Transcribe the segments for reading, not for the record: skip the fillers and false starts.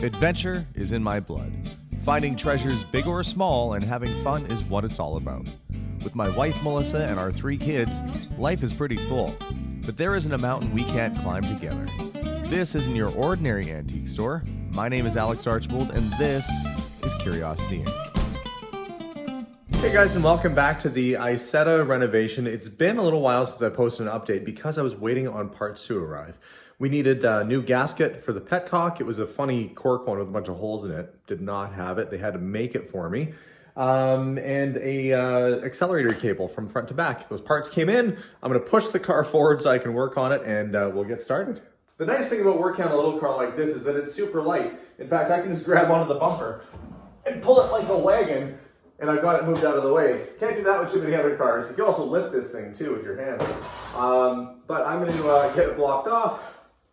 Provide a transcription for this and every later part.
Adventure is in my blood. Finding treasures big or small and having fun is what it's all about. With my wife Melissa and our 3 kids, life is pretty full. But there isn't a mountain we can't climb together. This isn't your ordinary antique store. My name is Alex Archbold and this is Curiosity Inc. Hey guys, and welcome back to the Isetta renovation. It's been a little while since I posted an update because I was waiting on parts to arrive. We needed a new gasket for the petcock. It was a funny cork one with a bunch of holes in it. Did not have it. They had to make it for me. And a accelerator cable from front to back. Those parts came in. I'm gonna push the car forward so I can work on it and we'll get started. The nice thing about working on a little car like this is that it's super light. In fact, I can just grab onto the bumper and pull it like a wagon and I've got it moved out of the way. Can't do that with too many other cars. You can also lift this thing too with your hands. But I'm gonna get it blocked off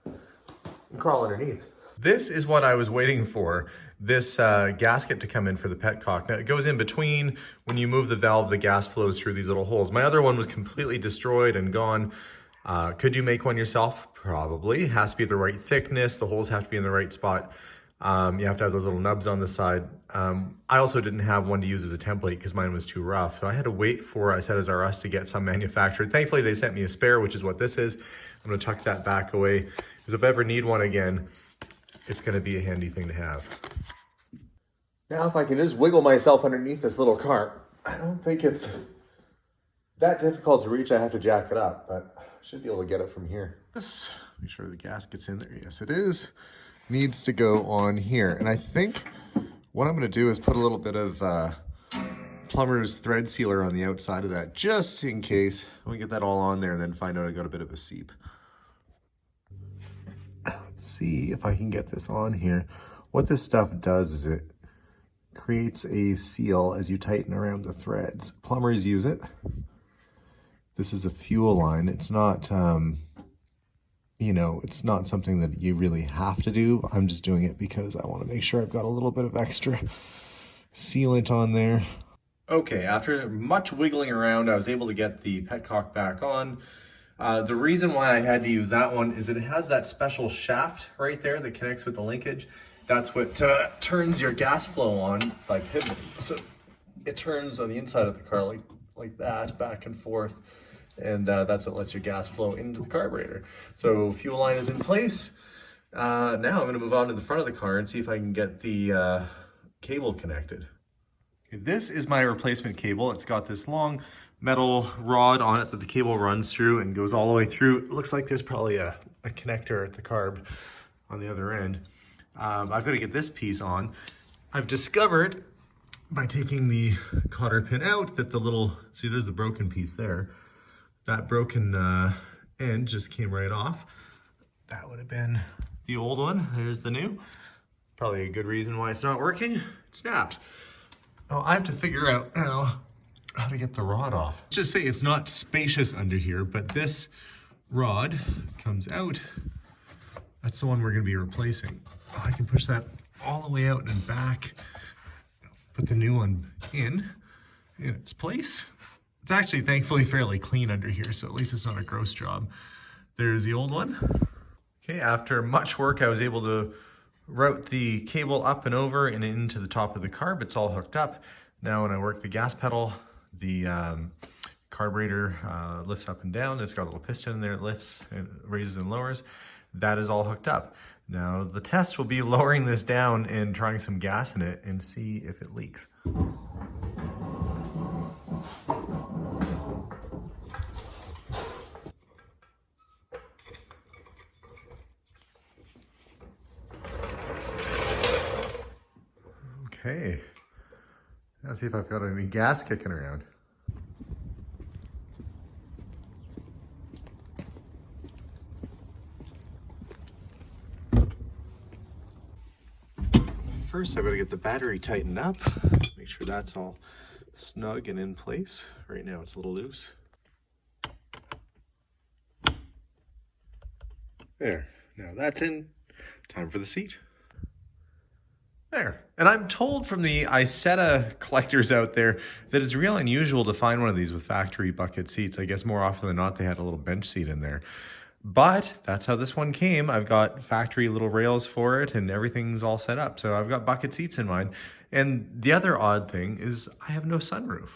and crawl underneath. This is what I was waiting for, this gasket to come in for the petcock. Now it goes in between. When you move the valve, the gas flows through these little holes. My other one was completely destroyed and gone. Could you make one yourself? Probably. It has to be the right thickness. The holes have to be in the right spot. You have to have those little nubs on the side. I also didn't have one to use as a template because mine was too rough. So I had to wait for Isetta's R Us to get some manufactured. Thankfully, they sent me a spare, which is what this is. I'm gonna tuck that back away because if I ever need one again, it's gonna be a handy thing to have. Now, if I can just wiggle myself underneath this little cart, I don't think it's that difficult to reach. I have to jack it up, but I should be able to get it from here. This, make sure the gasket's in there. Yes, it is. Needs to go on here. And I think what I'm gonna do is put a little bit of plumber's thread sealer on the outside of that, just in case. We get that all on there and then find out I got a bit of a seep. Let's see if I can get this on here. What this stuff does is it creates a seal as you tighten around the threads. Plumbers use it. This is a fuel line. It's not, you know, it's not something that you really have to do. I'm just doing it because I want to make sure I've got a little bit of extra sealant on there. Okay, after much wiggling around, I was able to get the petcock back on. The reason why I had to use that one is that it has that special shaft right there that connects with the linkage. That's what turns your gas flow on by pivoting. So it turns on the inside of the car like that, back and forth. And that's what lets your gas flow into the carburetor. So fuel line is in place. Now I'm gonna move on to the front of the car and see if I can get the cable connected. Okay, this is my replacement cable. It's got this long metal rod on it that the cable runs through and goes all the way through. It looks like there's probably a connector at the carb on the other end. I've got to get this piece on. I've discovered by taking the cotter pin out that the little, see there's the broken piece there. That broken end just came right off. That would have been the old one. There's the new. Probably a good reason why it's not working. It snapped. Oh, I have to figure out now how to get the rod off. Just say it's not spacious under here, but this rod comes out. That's the one we're gonna be replacing. I can push that all the way out and back, put the new one in its place. It's actually thankfully fairly clean under here, so at least it's not a gross job. There's the old one. Okay, after much work, I was able to route the cable up and over and into the top of the carb. It's all hooked up. Now when I work the gas pedal, the carburetor lifts up and down. It's got a little piston in there. It lifts and raises and lowers. That is all hooked up. Now the test will be lowering this down and trying some gas in it and see if it leaks. Okay, let's see if I've got any gas kicking around. First, I've got to get the battery tightened up, make sure that's all snug and in place. Right now it's a little loose. There, now that's in. Time for the seat. There. And I'm told from the Isetta collectors out there that it's real unusual to find one of these with factory bucket seats. I guess more often than not they had a little bench seat in there. But that's how this one came. I've got factory little rails for it and everything's all set up. So I've got bucket seats in mine. And the other odd thing is I have no sunroof.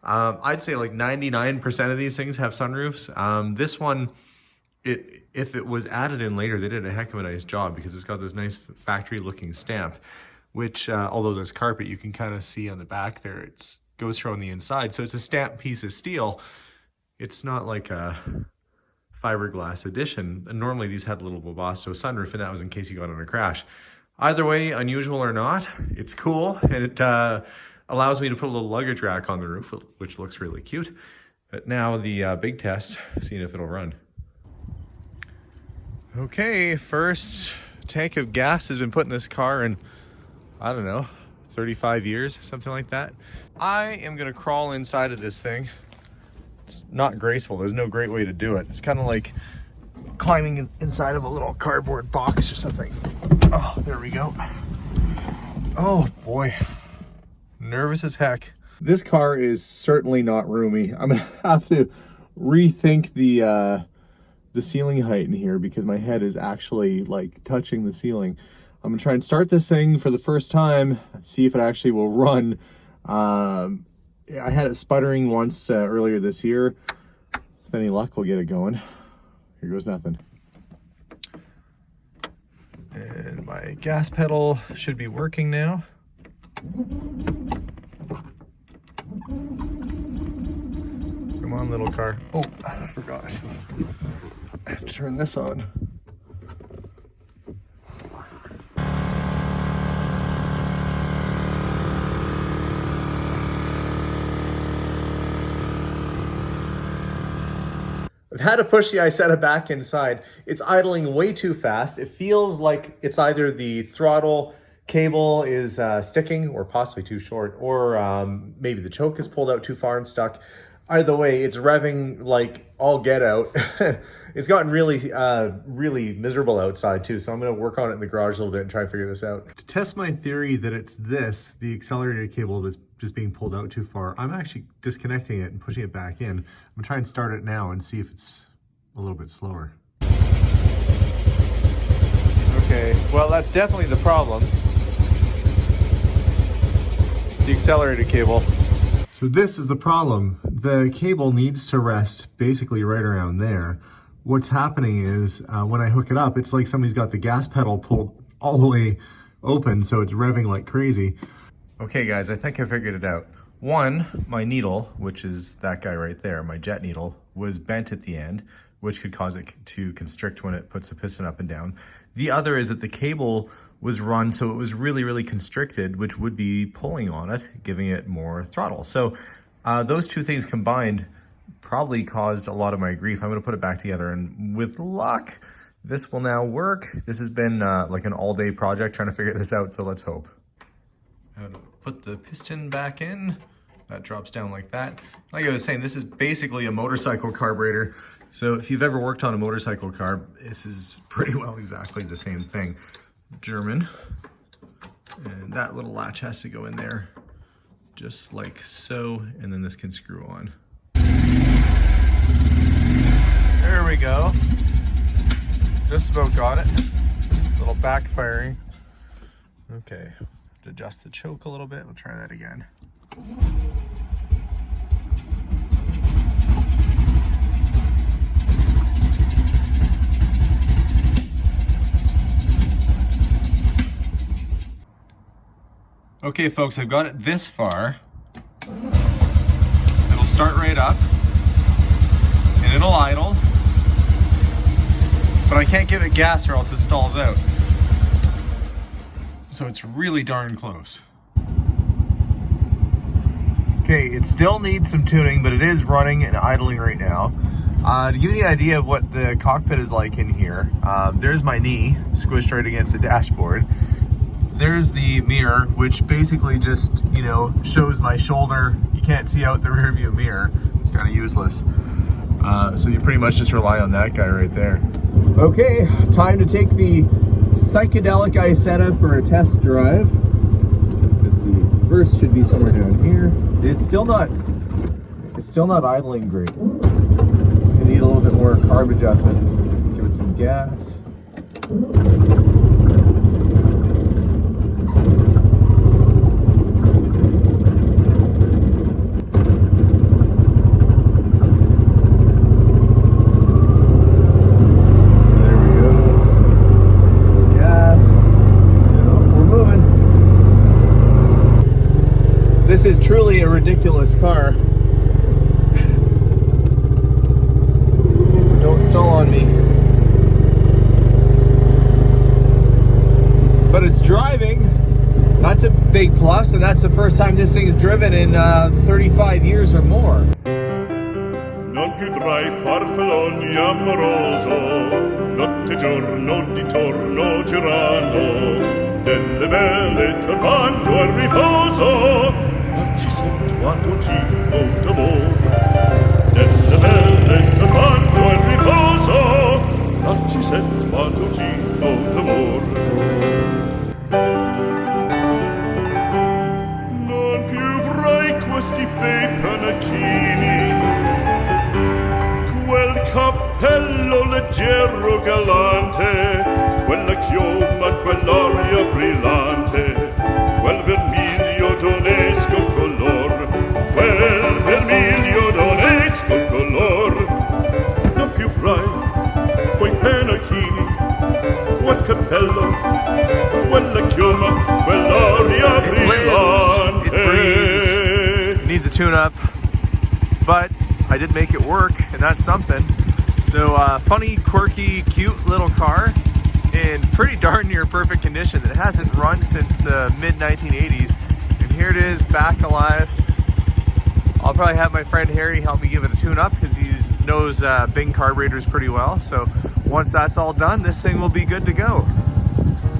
I'd say like 99% of these things have sunroofs. This one, if it was added in later, they did a heck of a nice job because it's got this nice factory looking stamp, which although there's carpet, you can kind of see on the back there, it goes through on the inside. So it's a stamped piece of steel. It's not like a fiberglass edition. And normally these had a little Webasto sunroof, and that was in case you got in a crash. Either way, unusual or not, it's cool, and it allows me to put a little luggage rack on the roof, which looks really cute. But now the big test, seeing if it'll run. Okay, first tank of gas has been put in this car in, I don't know, 35 years, something like that. I am gonna crawl inside of this thing. It's not graceful. There's no great way to do it. It's kind of like climbing inside of a little cardboard box or something. Oh, there we go. Oh boy, nervous as heck. This car is certainly not roomy. I'm gonna have to rethink the ceiling height in here because my head is actually like touching the ceiling. I'm gonna try and start this thing for the first time, see if it actually will run. I had it sputtering once earlier this year. With any luck, we'll get it going. Here goes nothing. And my gas pedal should be working now. Come on, little car. Oh, I forgot. I have to turn this on. I've had to push the Isetta back inside. It's idling way too fast. It feels like it's either the throttle cable is sticking or possibly too short, or maybe the choke is pulled out too far and stuck. Either way, it's revving like all get out. It's gotten really miserable outside too, so I'm going to work on it in the garage a little bit and try and figure this out. To test my theory that it's the accelerator cable that's just being pulled out too far, I'm actually disconnecting it and pushing it back in. I'm going to try and start it now and see if it's a little bit slower. Okay, well that's definitely the problem. The accelerator cable. So this is the problem. The cable needs to rest basically right around there. What's happening is when I hook it up, it's like somebody's got the gas pedal pulled all the way open, so it's revving like crazy. Okay guys, I think I figured it out. One, my needle, which is that guy right there, my jet needle, was bent at the end, which could cause it to constrict when it puts the piston up and down. The other is that the cable was run so it was really constricted, which would be pulling on it, giving it more throttle. So those two things combined probably caused a lot of my grief. I'm going to put it back together, and with luck, this will now work. This has been like an all-day project trying to figure this out, so let's hope. I'm going to put the piston back in. That drops down like that. Like I was saying, this is basically a motorcycle carburetor. So if you've ever worked on a motorcycle car, this is pretty well exactly the same thing. German. And that little latch has to go in there just like so, and then this can screw on. There we go. Just about got it. A little backfiring. Okay, adjust the choke a little bit. We'll try that again. Okay folks, I've got it this far. It'll start right up and it'll idle, but I can't give it gas or else it stalls out. So it's really darn close. Okay, it still needs some tuning, but it is running and idling right now. To give you the idea of what the cockpit is like in here, there's my knee squished right against the dashboard. There's the mirror, which basically just, you know, shows my shoulder. You can't see out the rear view mirror. It's kind of useless. So you pretty much just rely on that guy right there. Okay, time to take the psychedelic Isetta for a test drive. Let's see, first should be somewhere down here. It's still not idling great. I need a little bit more carb adjustment. Give gas. This is truly a ridiculous car. Don't stall on me. But it's driving. That's a big plus, and that's the first time this thing is driven in 35 years or more. Non più tra I farfalloni amoroso, notte e giorno di torno girano, delle belle turbando al riposo. Ci sento a tuo giro d'amore, delle belle turbando al riposo, ci sento a tuo giro d'amore. Non più avrai questi bei panacchini, quel cappello leggero galante, quella chioma, quell'aria brillante, quel vermiglio d'onesco color, quel vermiglio d'onesco color. Non più frai quei pennacchini, quel cappello, quella chioma, quell'aria brillante. It breathes. Needs a tune-up, but I did make it work, and that's something. So funny, quirky, cute little car in pretty darn near perfect condition that hasn't run since the mid-1980s. And here it is, back alive. I'll probably have my friend Harry help me give it a tune-up because he knows Bing carburetors pretty well. So once that's all done, this thing will be good to go.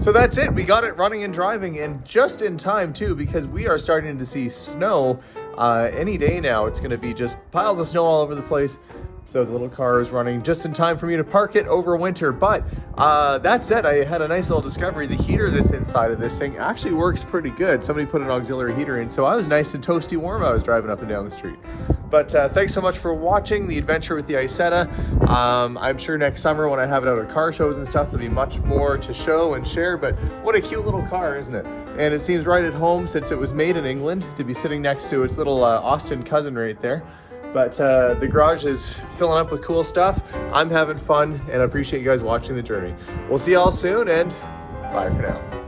So that's it. We got it running and driving, and just in time too, because we are starting to see snow any day now. It's going to be just piles of snow all over the place. So the little car is running just in time for me to park it over winter. But that said, I had a nice little discovery. The heater that's inside of this thing actually works pretty good. Somebody put an auxiliary heater in, so I was nice and toasty warm. I was driving up and down the street. But thanks so much for watching the adventure with the Isetta. I'm sure next summer when I have it out at car shows and stuff, there'll be much more to show and share. But what a cute little car, isn't it? And it seems right at home since it was made in England to be sitting next to its little Austin cousin right there. But the garage is filling up with cool stuff. I'm having fun, and I appreciate you guys watching the journey. We'll see y'all soon, and bye for now.